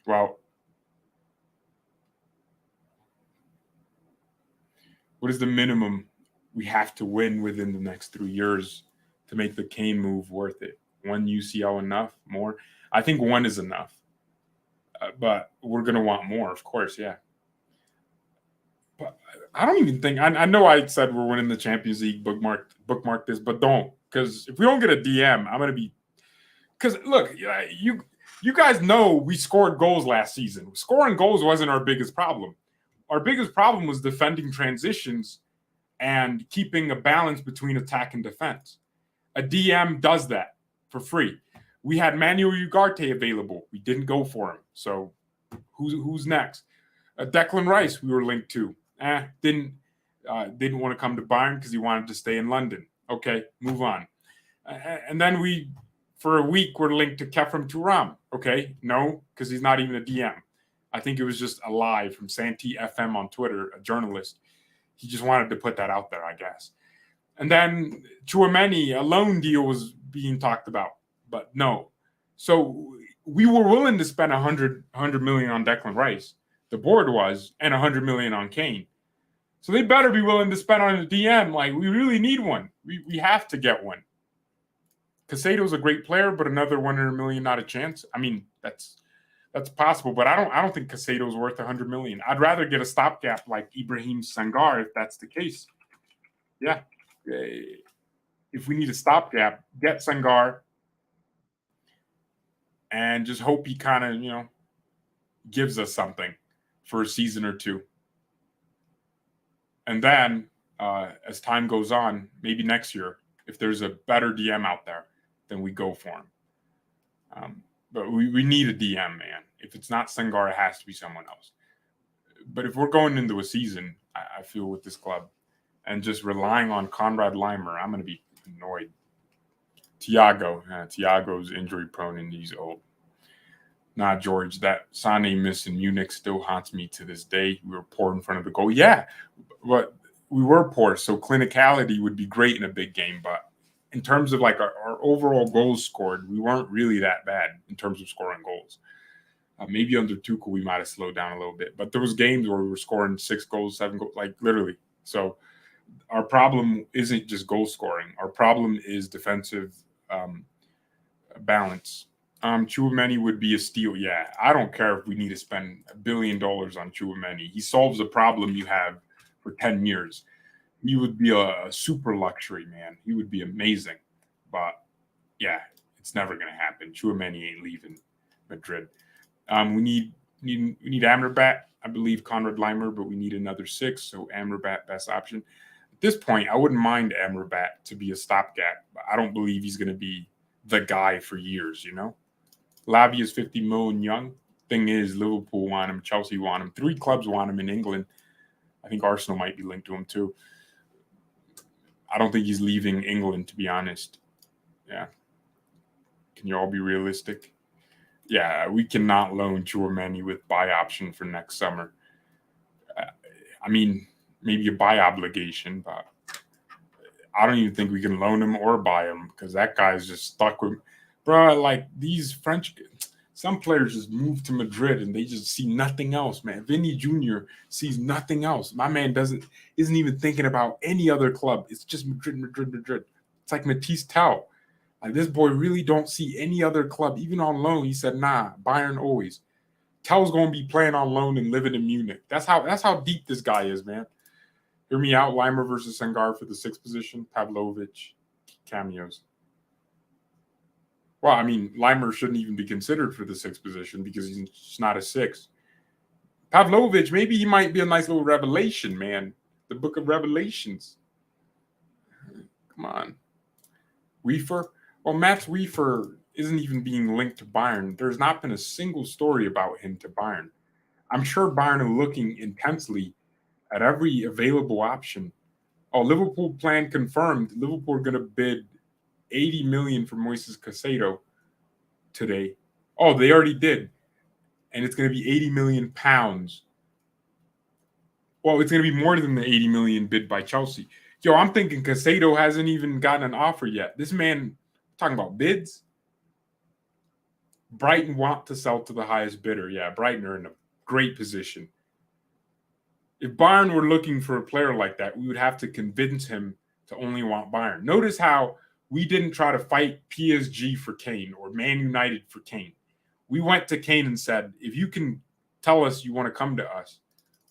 Well, what is the minimum we have to win within the next 3 years to make the Kane move worth it? 1 UCL enough? More? I think 1 is enough. But we're going to want more, of course, yeah. But I don't even think – I know I said we're winning the Champions League, bookmark this, but don't. Because if we don't get a DM, I'm going to be – because, look, you guys know we scored goals last season. Scoring goals wasn't our biggest problem. Our biggest problem was defending transitions and keeping a balance between attack and defense. A DM does that for free. We had Manuel Ugarte available. We didn't go for him. So who's next? Declan Rice we were linked to. Didn't want to come to Bayern because he wanted to stay in London. Okay, move on. And then for a week, we're linked to Kefram Turam. Okay, no, because he's not even a DM. I think it was just a lie from Santi FM on Twitter, a journalist. He just wanted to put that out there, I guess. And then Tchouameni, a loan deal was being talked about, but no. So we were willing to spend 100 million on Declan Rice. The board was, and 100 million on Kane. So they better be willing to spend on a DM. Like, we really need one. We have to get one. Casado's a great player, but another 100 million, not a chance. I mean, that's possible, but I don't think Casado's worth 100 million. I'd rather get a stopgap like Ibrahim Sangar if that's the case. Yeah. If we need a stopgap, get Sangar and just hope he kind of, gives us something for a season or two. And then as time goes on, maybe next year, if there's a better DM out there, then we go for him. But we need a DM, man. If it's not Sangar, it has to be someone else. But if we're going into a season, I feel with this club, and just relying on Konrad Laimer, I'm going to be annoyed. Thiago's injury prone and he's old. Nah, George, that Sané miss in Munich still haunts me to this day. We were poor in front of the goal. Yeah, but we were poor, so clinicality would be great in a big game. But in terms of like our overall goals scored, we weren't really that bad in terms of scoring goals. Maybe under Tuchel, we might have slowed down a little bit. But there was games where we were scoring 6 goals, 7 goals, like literally. So our problem isn't just goal scoring. Our problem is defensive balance. Tchouameni would be a steal. Yeah, I don't care if we need to spend $1 billion on Tchouameni. He solves a problem you have for 10 years. He would be a super luxury, man. He would be amazing. But, yeah, it's never going to happen. Tchouameni ain't leaving Madrid. We need Amrabat. I believe Konrad Laimer, but we need another 6, so Amrabat, best option. At this point, I wouldn't mind Amrabat to be a stopgap. I don't believe he's going to be the guy for years, Lavia is 50 million young. Thing is, Liverpool want him, Chelsea want him. 3 clubs want him in England. I think Arsenal might be linked to him too. I don't think he's leaving England, to be honest. Yeah. Can you all be realistic? Yeah, we cannot loan Tchouameni with buy option for next summer. I mean, maybe a buy obligation, but I don't even think we can loan him or buy him because that guy's just stuck with, bro. Like these French, some players just move to Madrid and they just see nothing else, man. Vinny Jr. sees nothing else. My man isn't even thinking about any other club. It's just Madrid, Madrid, Madrid. It's like Matisse Tau. Like this boy really don't see any other club, even on loan. He said, "Nah, Bayern always." Tau's gonna be playing on loan and living in Munich. That's how deep this guy is, man. Hear me out. Laimer versus Sangar for the 6th position. Pavlovic cameos. Well, I mean, Laimer shouldn't even be considered for the 6th position because he's not a 6. Pavlovic, maybe he might be a nice little revelation, man. The book of Revelations. Come on. Weefer? Well, Mats Weefer isn't even being linked to Bayern. There's not been a single story about him to Bayern. I'm sure Bayern are looking intensely at every available option. Oh, Liverpool plan confirmed. Liverpool are going to bid 80 million for Moises Caicedo today. Oh, they already did. And it's going to be 80 million pounds. Well, it's going to be more than the 80 million bid by Chelsea. Yo, I'm thinking Caicedo hasn't even gotten an offer yet. This man, talking about bids. Brighton want to sell to the highest bidder. Yeah, Brighton are in a great position. If Bayern were looking for a player like that, we would have to convince him to only want Bayern. Notice how we didn't try to fight PSG for Kane or Man United for Kane. We went to Kane and said, if you can tell us you want to come to us,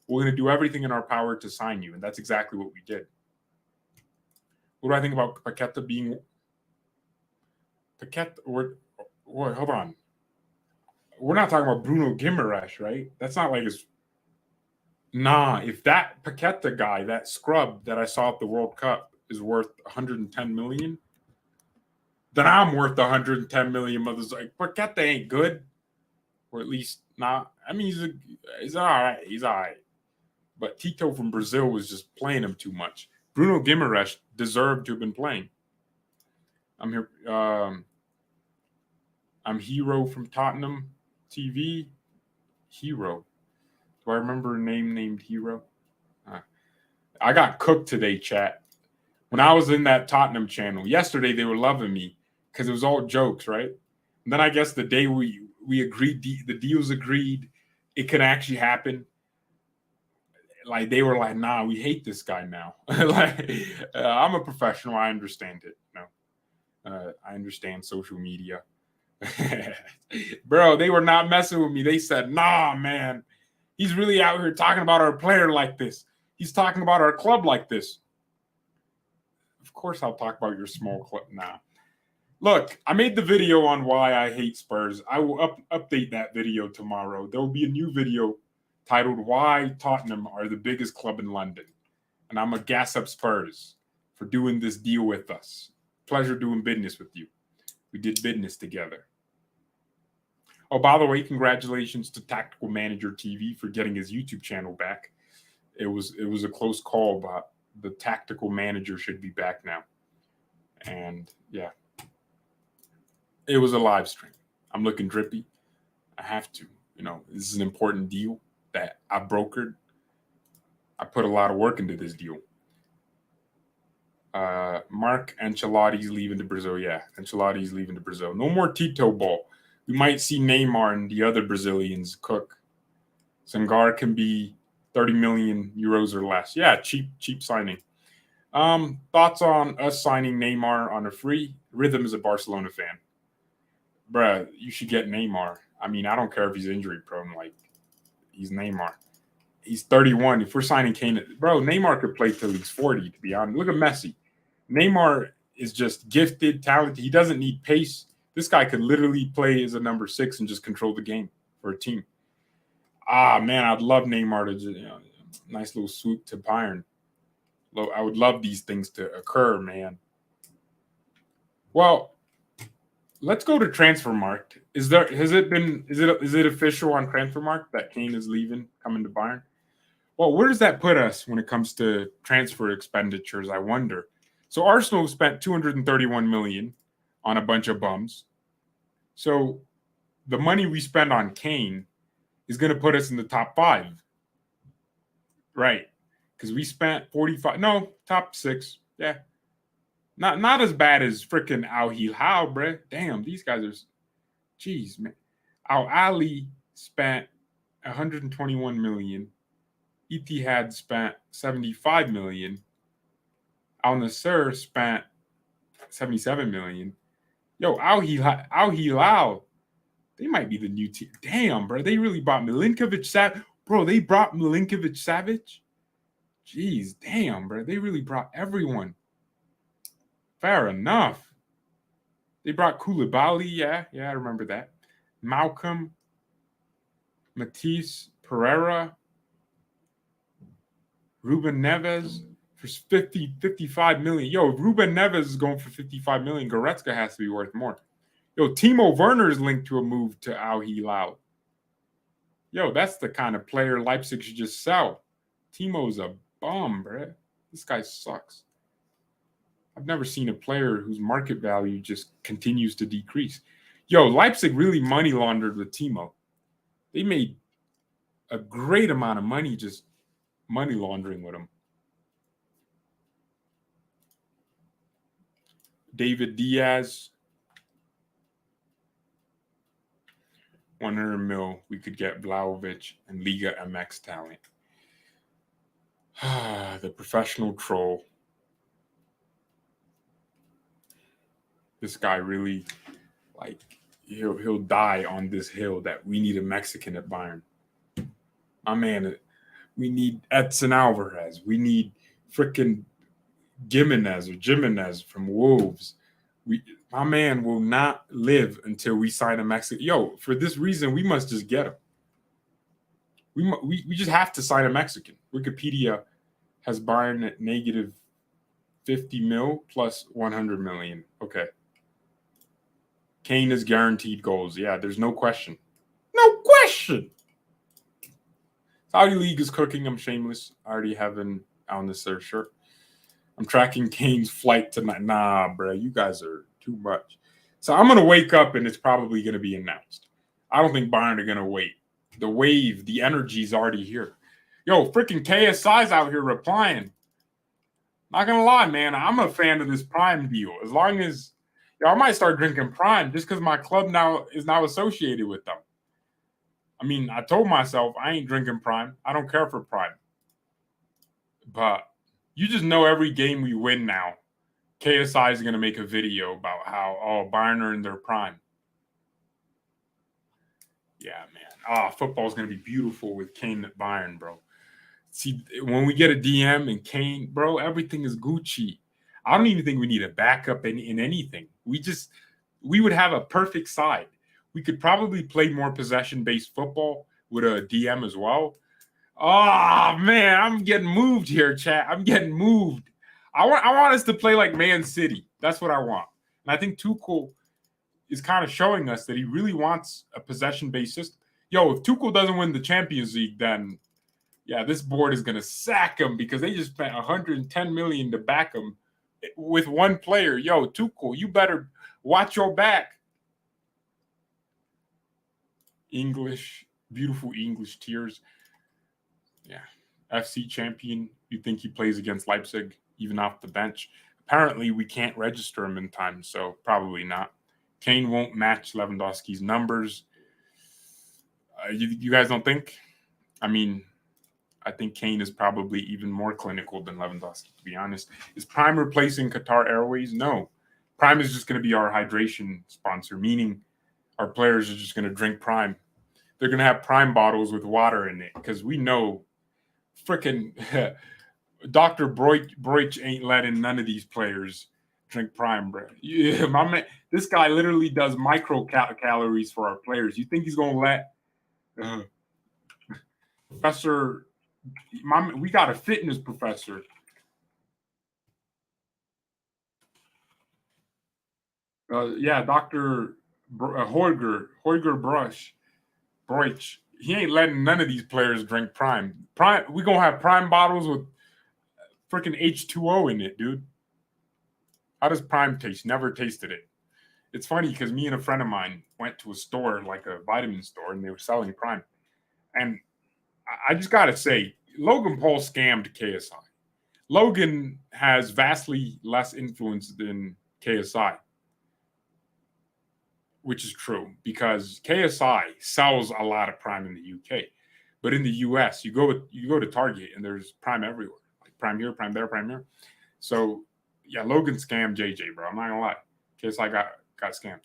we're going to do everything in our power to sign you. And that's exactly what we did. What do I think about Paqueta being... Paqueta... Hold on. We're not talking about Bruno Guimaraes, right? That's not like his... Nah, if that Paqueta guy, that scrub that I saw at the World Cup is worth 110 million, then I'm worth 110 million. Mothers like, Paqueta ain't good. Or at least not. I mean, he's all right. He's all right. But Tito from Brazil was just playing him too much. Bruno Guimaraes deserved to have been playing. I'm here. I'm Hero from Tottenham TV. Hero. Do I remember a name named Hero? I got cooked today, chat. When I was in that Tottenham channel yesterday, they were loving me because it was all jokes, right? And then I guess the day we agreed, the deals agreed, it could actually happen. Like they were like, nah, we hate this guy now. I'm a professional. I understand it. I understand social media. Bro, they were not messing with me. They said, nah, man, he's really out here talking about our player like this. He's talking about our club like this. Of course, I'll talk about your small club now. Look, I made the video on why I hate Spurs. I will update that video tomorrow. There will be a new video titled Why Tottenham Are the Biggest Club in London. And I'm going to gas up Spurs for doing this deal with us. Pleasure doing business with you. We did business together. Oh, by the way, congratulations to Tactical Manager TV for getting his YouTube channel back. It was a close call, but the Tactical Manager should be back now. And yeah, it was a live stream. I'm looking drippy. I have to. This is an important deal that I brokered. I put a lot of work into this deal. Mark Ancelotti's leaving to Brazil. Yeah, Ancelotti's leaving to Brazil. No more Tito ball. We might see Neymar and the other Brazilians cook. Sangar can be 30 million euros or less. Yeah, cheap signing. Thoughts on us signing Neymar on a free? Rhythm is a Barcelona fan. Bruh, you should get Neymar. I mean, I don't care if he's injury prone. Like, he's Neymar. He's 31. If we're signing Kane, bro, Neymar could play till he's 40, to be honest. Look at Messi. Neymar is just gifted, talented. He doesn't need pace. This guy could literally play as a number 6 and just control the game for a team. Man, I'd love Neymar to just, nice little swoop to Bayern. I would love these things to occur, man. Well, let's go to Transfermarkt. Is it official on Transfermarkt that Kane is leaving, coming to Bayern? Well, where does that put us when it comes to transfer expenditures, I wonder? So Arsenal spent 231 million on a bunch of bums. So the money we spend on Kane is going to put us in the top 5. Right. Because we spent 45. No, top 6. Yeah. Not as bad as freaking Al Hilal, bruh. Damn, these guys are. Jeez, man. Al Ali spent 121 million. Etihad spent 75 million. Al Nassr spent 77 million. Yo, Al Hilal, they might be the new team. Damn, bro. They really brought Milinkovic-Savic. Bro, they brought Milinkovic-Savic. Jeez, damn, bro. They really brought everyone. Fair enough. They brought Koulibaly. Yeah, I remember that. Malcolm, Matisse, Pereira, Ruben Neves for 55 million. Yo, if Ruben Neves is going for 55 million, Goretzka has to be worth more. Yo, Timo Werner is linked to a move to Al Hilal. Yo, that's the kind of player Leipzig should just sell. Timo's a bum, bro. This guy sucks. I've never seen a player whose market value just continues to decrease. Yo, Leipzig really money laundered with Timo. They made a great amount of money just money laundering with him. David Diaz, 100 mil. We could get Vlahovic and Liga MX talent. The professional troll. This guy really, he'll die on this hill that we need a Mexican at Bayern. My man, we need Edson Alvarez. We need freaking Jimenez from Wolves. My man will not live until we sign a Mexican. Yo, for this reason, we must just get him. We just have to sign a Mexican. Wikipedia has Bayern at negative 50 mil plus 100 million. Okay. Kane is guaranteed goals. Yeah, there's no question. No question. Saudi League is cooking. I'm shameless. I already have an on this shirt. I'm tracking Kane's flight tonight. Nah, bro, you guys are too much. So I'm going to wake up and it's probably going to be announced. I don't think Bayern are going to wait. The wave, the energy is already here. Yo, freaking KSI's out here replying. Not gonna lie, man, I'm a fan of this Prime deal. As long as, I might start drinking Prime just because my club now is now associated with them. I mean, I told myself I ain't drinking Prime. I don't care for Prime. But you just know every game we win now, KSI is going to make a video about how, Bayern are in their prime. Yeah, man. Football's going to be beautiful with Kane at Bayern, bro. See, when we get a DM and Kane, bro, everything is Gucci. I don't even think we need a backup in anything. We would have a perfect side. We could probably play more possession-based football with a DM as well. Oh, man, I'm getting moved here, chat. I'm getting moved. I want us to play like Man City. That's what I want. And I think Tuchel is kind of showing us that he really wants a possession-based system. Yo, if Tuchel doesn't win the Champions League, then, yeah, this board is going to sack him because they just spent $110 million to back him with one player. Yo, Tuchel, you better watch your back. English, beautiful English tears. Yeah. FC champion. You think he plays against Leipzig, even off the bench? Apparently, we can't register him in time, so probably not. Kane won't match Lewandowski's numbers. You guys don't think? I mean, I think Kane is probably even more clinical than Lewandowski, to be honest. Is Prime replacing Qatar Airways? No. Prime is just going to be our hydration sponsor, meaning our players are just going to drink Prime. They're going to have Prime bottles with water in it because we know freaking Dr. Broich ain't letting none of these players drink Prime, bro. Yeah, my man, this guy literally does calories for our players. You think he's going to let Professor... we got a fitness professor. Yeah, Dr. Hoiger Broich. He ain't letting none of these players drink Prime. We're going to have Prime bottles with freaking H2O in it, dude. How does Prime taste? Never tasted it. It's funny because me and a friend of mine went to a store, like a vitamin store, and they were selling Prime. And I just got to say, Logan Paul scammed KSI. Logan has vastly less influence than KSI, which is true because KSI sells a lot of Prime in the UK. But in the US, you go to Target and there's Prime everywhere. Like Prime here, Prime there, Prime here. So, yeah, Logan scammed JJ, bro. I'm not going to lie. KSI got scammed.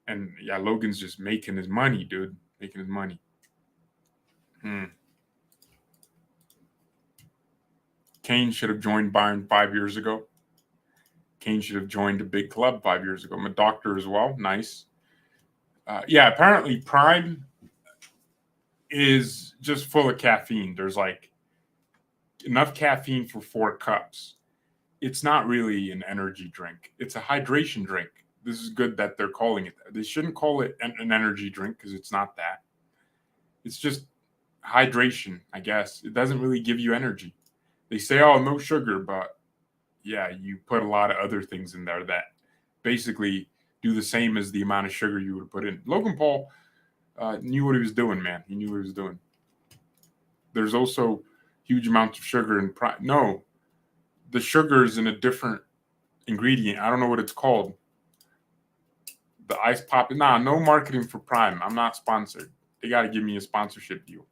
And, yeah, Logan's just making his money, dude. Making his money. Kane should have joined Bayern 5 years ago. Kane should have joined a big club 5 years ago. I'm a doctor as well. Nice. Yeah, apparently Prime is just full of caffeine. There's like enough caffeine for 4 cups. It's not really an energy drink. It's a hydration drink. This is good that they're calling it that. They shouldn't call it an energy drink because it's not that. It's just hydration, I guess. It doesn't really give you energy. They say, oh, no sugar, but yeah, you put a lot of other things in there that basically do the same as the amount of sugar you would put in. Logan Paul knew what he was doing, man. He knew what he was doing. There's also huge amounts of sugar in Prime. No, the sugar is in a different ingredient. I don't know what it's called. The ice pop. Nah, no marketing for Prime. I'm not sponsored. They got to give me a sponsorship deal.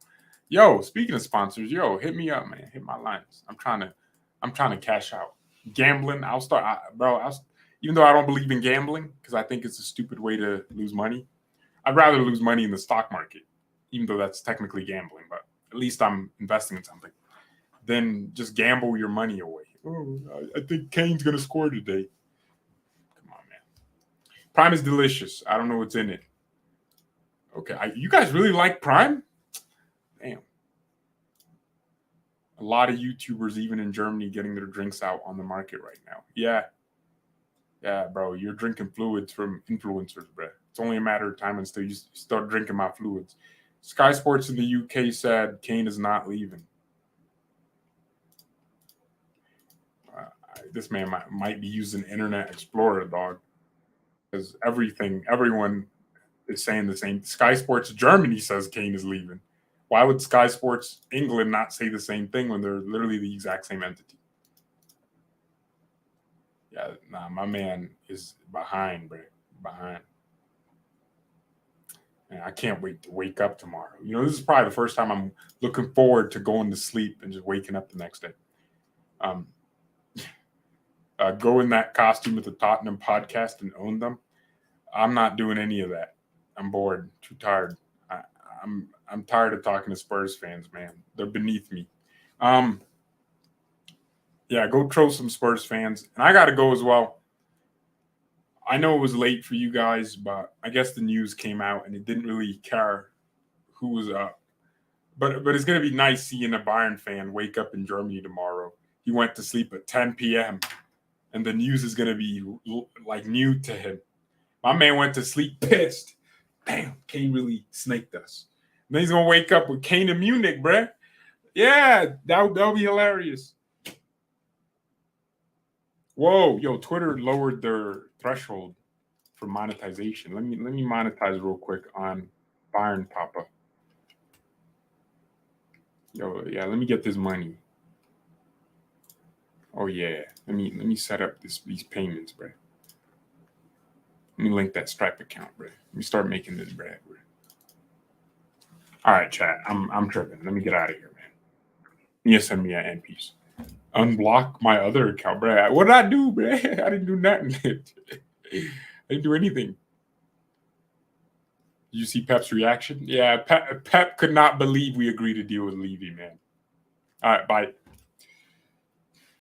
Yo, speaking of sponsors, hit me up, man. Hit my lines. I'm trying to cash out. Gambling, I'll start, even though I don't believe in gambling because I think it's a stupid way to lose money. I'd rather lose money in the stock market, even though that's technically gambling, but at least I'm investing in something. Then just gamble your money away. Oh, I think Kane's going to score today. Come on, man. Prime is delicious. I don't know what's in it. Okay, you guys really like Prime? Damn. A lot of YouTubers, even in Germany, getting their drinks out on the market right now. Yeah, bro. You're drinking fluids from influencers, bro. It's only a matter of time until you start drinking my fluids. Sky Sports in the UK said Kane is not leaving. This man might be using Internet Explorer, dog. Because everyone is saying the same. Sky Sports Germany says Kane is leaving. Why would Sky Sports England not say the same thing when they're literally the exact same entity? Yeah, nah, my man is behind, bro. Behind. And I can't wait to wake up tomorrow. You know, this is probably the first time I'm looking forward to going to sleep and just waking up the next day. Go in that costume at the Tottenham podcast and own them. I'm not doing any of that. I'm bored, too tired. I'm tired of talking to Spurs fans, man. They're beneath me. Yeah, go troll some Spurs fans. And I got to go as well. I know it was late for you guys, but I guess the news came out and it didn't really care who was up. But it's going to be nice seeing a Bayern fan wake up in Germany tomorrow. He went to sleep at 10 p.m. and the news is going to be like new to him. My man went to sleep pissed. Damn, Kane really snaked us. And then he's going to wake up with Kane in Munich, bruh. Yeah, that'll be hilarious. Whoa, yo, Twitter lowered their threshold for monetization. Let me monetize real quick on Bayern Papa. Yo, yeah, let me get this money. Oh yeah, let me set up these payments, bro. Let me link that Stripe account, bro. Let me start making this bread, bro. All right, chat. I'm tripping. Let me get out of here, man. You send me an end piece. Unblock my other account, bro. What did I do, bro? I didn't do nothing. I didn't do anything. Did you see Pep's reaction? Yeah, Pep could not believe we agreed to deal with Levy, man. All right, bye.